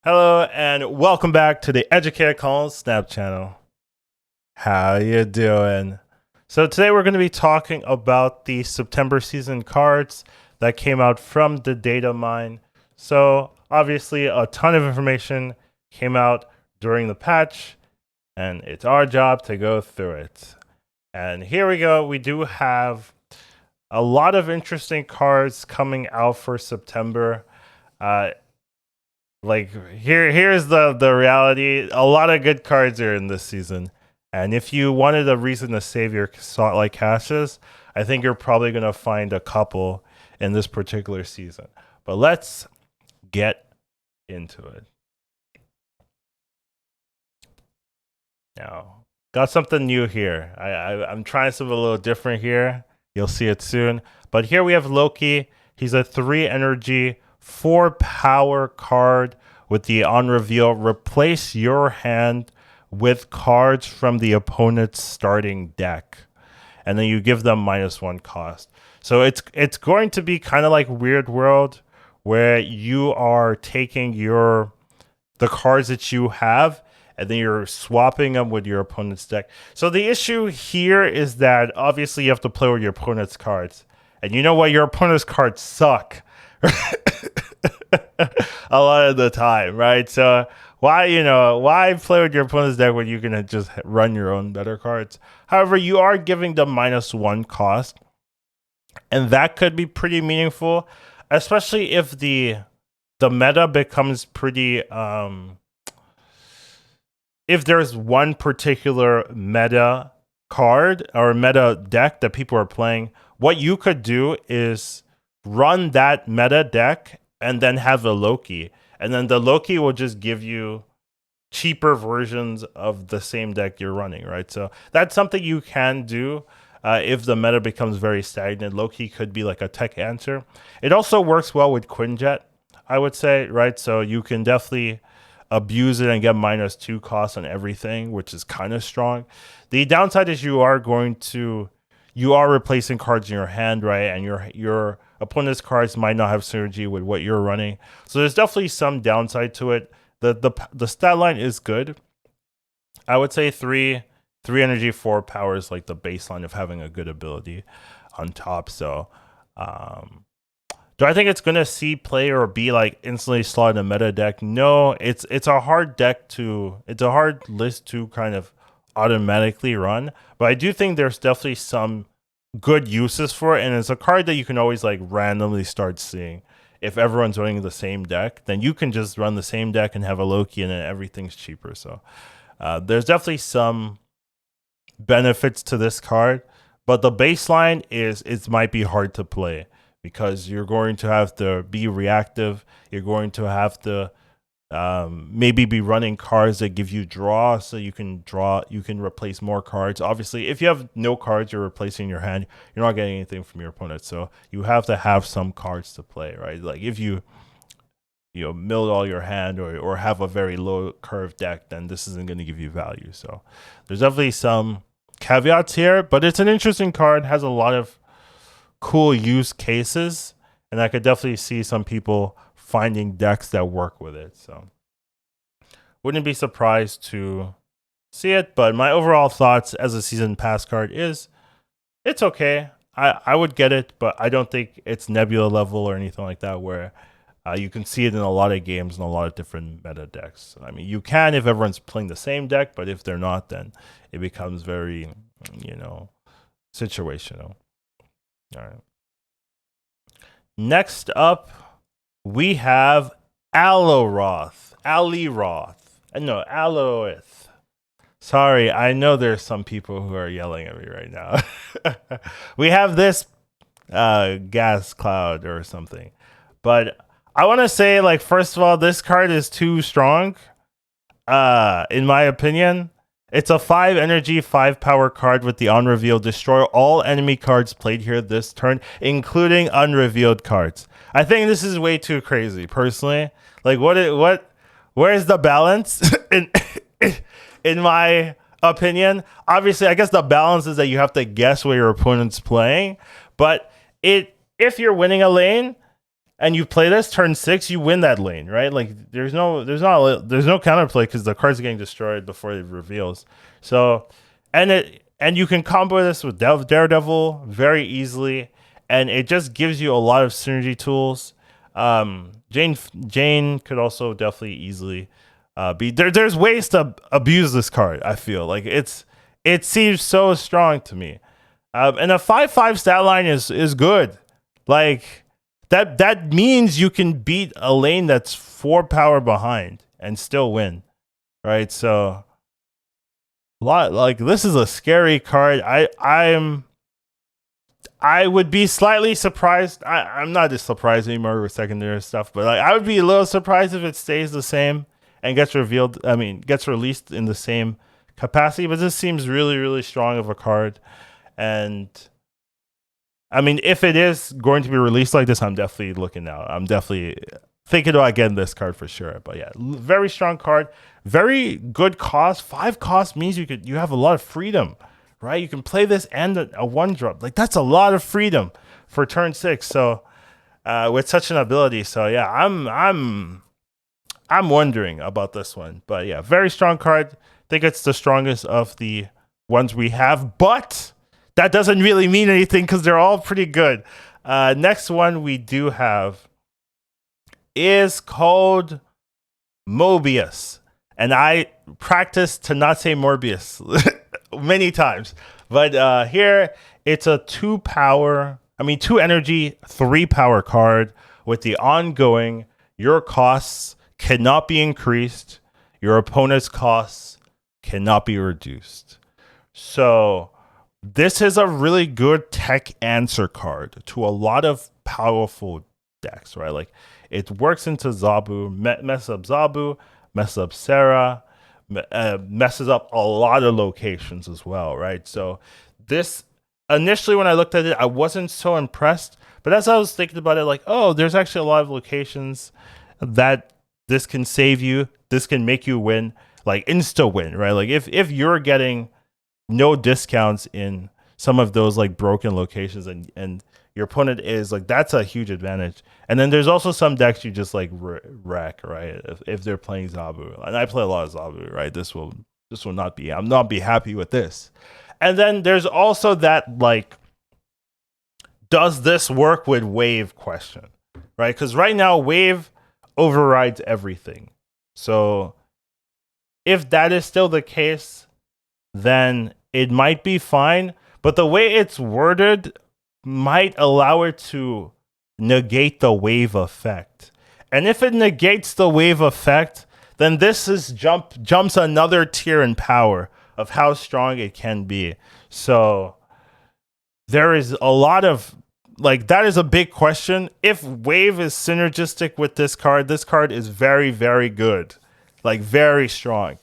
Hello and welcome back to the Educatedcollins Snap channel. How you doing? So today we're going to be talking about the September season cards that came out from the Datamine. So obviously a ton of information came out during the patch and it's our job to go through it. And here we go. We do have a lot of interesting cards coming out for September. Here's the reality. A lot of good cards are in this season. And if you wanted a reason to save your Spotlight caches, I think you're probably going to find a couple in this particular season. But let's get into it. Now, got something new here. I'm trying something a little different here. You'll see it soon. But here we have Loki. He's a 3 energy, 4 power card with the on reveal. Replace your hand with cards from the opponent's starting deck, and then you give them -1 cost. So it's going to be kind of like Weird World, where you are taking the cards that you have and then you're swapping them with your opponent's deck. So the issue here is that obviously you have to play with your opponent's cards, and you know what, your opponent's cards suck a lot of the time, right? So why play with your opponent's deck when you can just run your own better cards? However, you are giving them -1 cost, and that could be pretty meaningful, especially if the meta becomes pretty if there's one particular meta card or meta deck that people are playing. What you could do is run that meta deck and then have a Loki, and then the Loki will just give you cheaper versions of the same deck you're running, right? So that's something you can do if the meta becomes very stagnant. Loki could be like a tech answer. It also works well with Quinjet, I would say, right? So you can definitely abuse it and get -2 costs on everything, which is kind of strong. The downside is you are replacing cards in your hand, right? And your opponent's cards might not have synergy with what you're running. So there's definitely some downside to it. The stat line is good. I would say 3 energy, 4 power is like the baseline of having a good ability on top. So do I think it's gonna see play or be like instantly slot in a meta deck? No, it's a hard list to kind of automatically run, but I do think there's definitely some good uses for it, and it's a card that you can always like randomly start seeing. If everyone's running the same deck, then you can just run the same deck and have a Loki, and then everything's cheaper. So there's definitely some benefits to this card, but the baseline is it might be hard to play because you're going to have to be reactive. You're going to have to maybe be running cards that give you draw, so you can replace more cards. Obviously, if you have no cards you're replacing your hand, you're not getting anything from your opponent, so you have to have some cards to play, right? Like if you milled all your hand or have a very low curve deck, then this isn't going to give you value. So there's definitely some caveats here, but it's an interesting card, has a lot of cool use cases, and I could definitely see some people finding decks that work with it. So wouldn't be surprised to see it, but my overall thoughts as a season pass card is it's okay. I would get it, but I don't think it's Nebula level or anything like that where you can see it in a lot of games and a lot of different meta decks. I mean, you can if everyone's playing the same deck, but if they're not, then it becomes very, situational. All right. Next up, we have Alioth. Sorry, I know there's some people who are yelling at me right now. We have this gas cloud or something. But I want to say, like, first of all, this card is too strong, in my opinion. It's a 5 energy, 5 power card with the on reveal. Destroy all enemy cards played here this turn, including unrevealed cards. I think this is way too crazy, personally. Like, where's the balance in my opinion? Obviously, I guess the balance is that you have to guess what your opponent's playing. But if you're winning a lane, and you play this turn 6, you win that lane, right? Like there's no counterplay because the cards are getting destroyed before it reveals. So, and you can combo this with Daredevil very easily, and it just gives you a lot of synergy tools. Jane could also definitely easily be there. There's ways to abuse this card. I feel like it seems so strong to me, and a 5/5 stat line is good. Like that means you can beat a lane that's 4 power behind and still win, right? So like this is a scary card. I would be slightly surprised. I'm not just surprised anymore with secondary stuff, but like I would be a little surprised if it stays the same and gets revealed. I mean, gets released in the same capacity. But this seems really, really strong of a card, and I mean, if it is going to be released like this, I'm definitely looking out. I'm definitely thinking about getting this card for sure. But yeah, very strong card, very good cost. 5 cost means you have a lot of freedom, right? You can play this and a 1-drop. Like that's a lot of freedom for turn 6. So with such an ability, so yeah, I'm wondering about this one. But yeah, very strong card. I think it's the strongest of the ones we have, but that doesn't really mean anything because they're all pretty good. Next one we do have is called Mobius. And I practice to not say Morbius many times. But here it's a 2 energy, 3 power card with the ongoing, your costs cannot be increased, your opponent's costs cannot be reduced. So this is a really good tech answer card to a lot of powerful decks, right? Like it works into Zabu, messes up Zabu, messes up Sarah, messes up a lot of locations as well, right? So this, initially when I looked at it, I wasn't so impressed. But as I was thinking about it, like, oh, there's actually a lot of locations that this can save you. This can make you win, like insta win, right? Like if you're getting no discounts in some of those like broken locations and your opponent is like, that's a huge advantage. And then there's also some decks you just like wreck, right? If they're playing Zabu, and I play a lot of Zabu, right? This will not be, I'm not be happy with this. And then there's also that like, does this work with Wave question, right? Because right now Wave overrides everything. So if that is still the case, then it might be fine. But the way it's worded might allow it to negate the wave effect. And if it negates the wave effect, then this is jumps another tier in power of how strong it can be. So there is a lot of, like, that is a big question. If wave is synergistic with this card is very, very good. Like, very strong.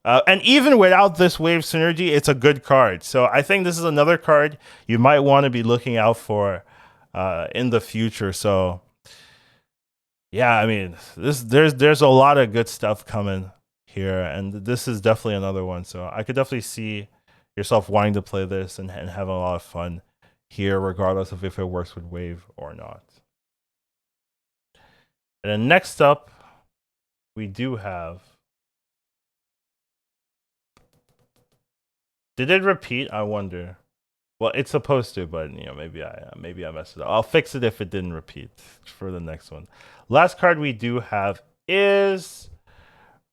And even without this wave synergy, it's a good card. So I think this is another card you might want to be looking out for in the future. So yeah, I mean, there's a lot of good stuff coming here, and this is definitely another one. So I could definitely see yourself wanting to play this and having a lot of fun here, regardless of if it works with wave or not. And then next up, we do have. Did it repeat? I wonder. Well, it's supposed to, but you know, maybe I messed it up. I'll fix it if it didn't repeat for the next one. Last card we do have is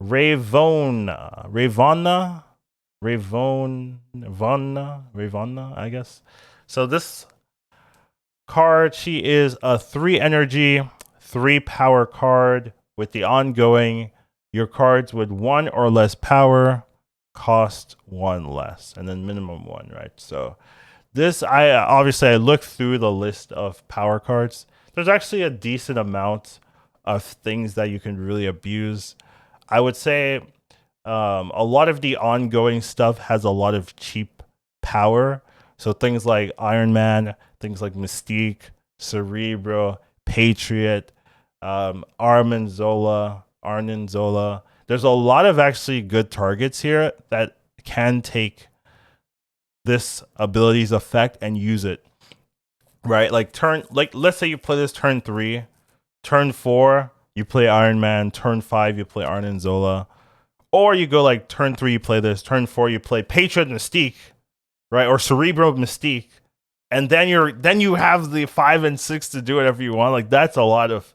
Ravonna, I guess. So this card, she is a 3 energy, 3 power card with the ongoing. Your cards with 1 or less power cost 1 less, and then minimum 1, right? So this, I looked through the list of power cards. There's actually a decent amount of things that you can really abuse. I would say a lot of the ongoing stuff has a lot of cheap power. So things like Iron Man, things like Mystique, Cerebro, Patriot, Arnim Zola. There's a lot of actually good targets here that can take this ability's effect and use it, right? Like let's say you play this turn 3, turn 4 you play Iron Man, turn 5 you play Arn Zola, or you go like turn 3 you play this, turn 4 you play Patriot Mystique, right, or Cerebro Mystique, and then you have the 5 and 6 to do whatever you want. Like that's a lot of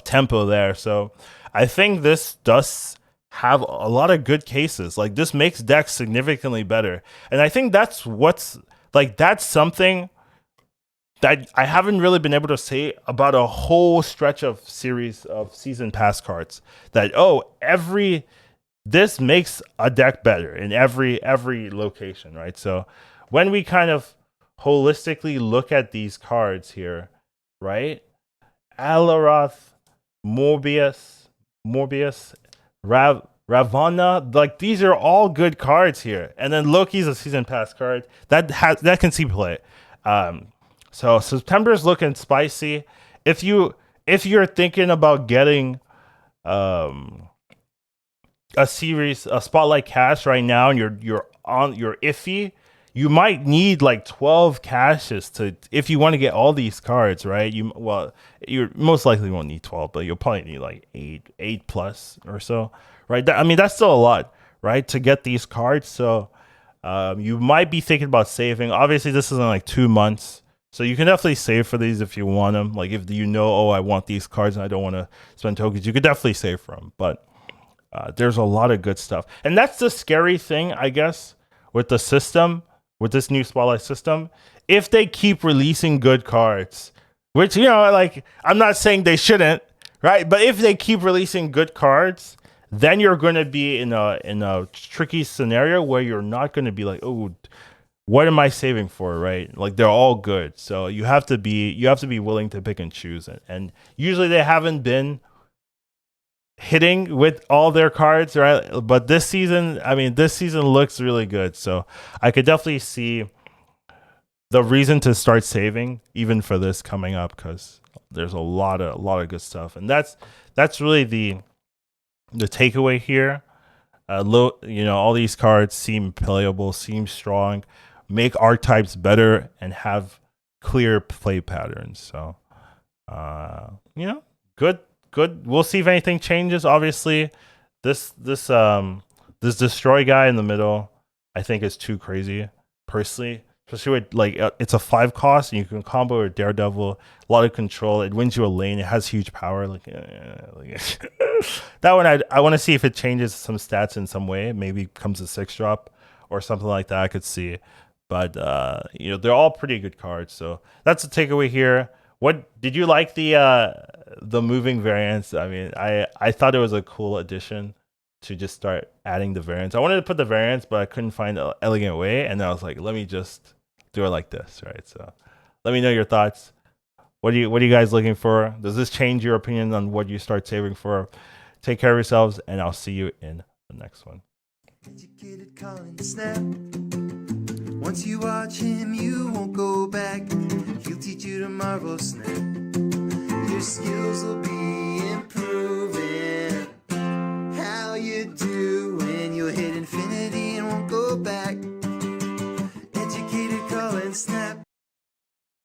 tempo there. So I think this does have a lot of good cases. Like this makes decks significantly better, and I think that's something that I haven't really been able to say about a whole stretch of series of season pass cards. That this makes a deck better in every location, right? So when we kind of holistically look at these cards here, right? Alioth, Mobius, Ravonna, like these are all good cards here. And then Loki's a season pass card that can see play. So September's looking spicy. If you're thinking about getting a spotlight cash right now, and you're iffy, you might need like 12 caches if you want to get all these cards, right? You most likely won't need 12, but you'll probably need like 8 plus or so, right? That's still a lot, right, to get these cards. So you might be thinking about saving. Obviously, this is in like 2 months. So you can definitely save for these if you want them. Like if I want these cards and I don't want to spend tokens, you could definitely save for them. But there's a lot of good stuff. And that's the scary thing, I guess, with the system, with this new Spotlight system. If they keep releasing good cards, which, like I'm not saying they shouldn't, right? But if they keep releasing good cards, then you're going to be in a tricky scenario where you're not going to be like, oh, what am I saving for, right? Like they're all good. So you have to be willing to pick and choose it. And usually they haven't been hitting with all their cards, right? But this season looks really good. So I could definitely see the reason to start saving even for this coming up, because there's a lot of good stuff. And that's really the takeaway here. All these cards seem playable, seem strong, make archetypes better, and have clear play patterns. So, good. We'll see if anything changes. Obviously, this destroy guy in the middle, I think is too crazy, personally. Especially with it's a 5 cost and you can combo with Daredevil, a lot of control. It wins you a lane. It has huge power. That one I want to see if it changes some stats in some way. Maybe becomes a 6-drop or something like that. I could see. But they're all pretty good cards. So that's the takeaway here. What did you like the moving variants? I thought it was a cool addition to just start adding the variants. I wanted to put the variants, but I couldn't find an elegant way, and I was like, let me just do it like this, right? So let me know your thoughts. What are you guys looking for? Does this change your opinion on what you start saving for? Take care of yourselves, and I'll see you in the next one. Educatedcollins snap. Once you watch him, you won't go back. He'll teach you to marvel snap. Your skills will be improved.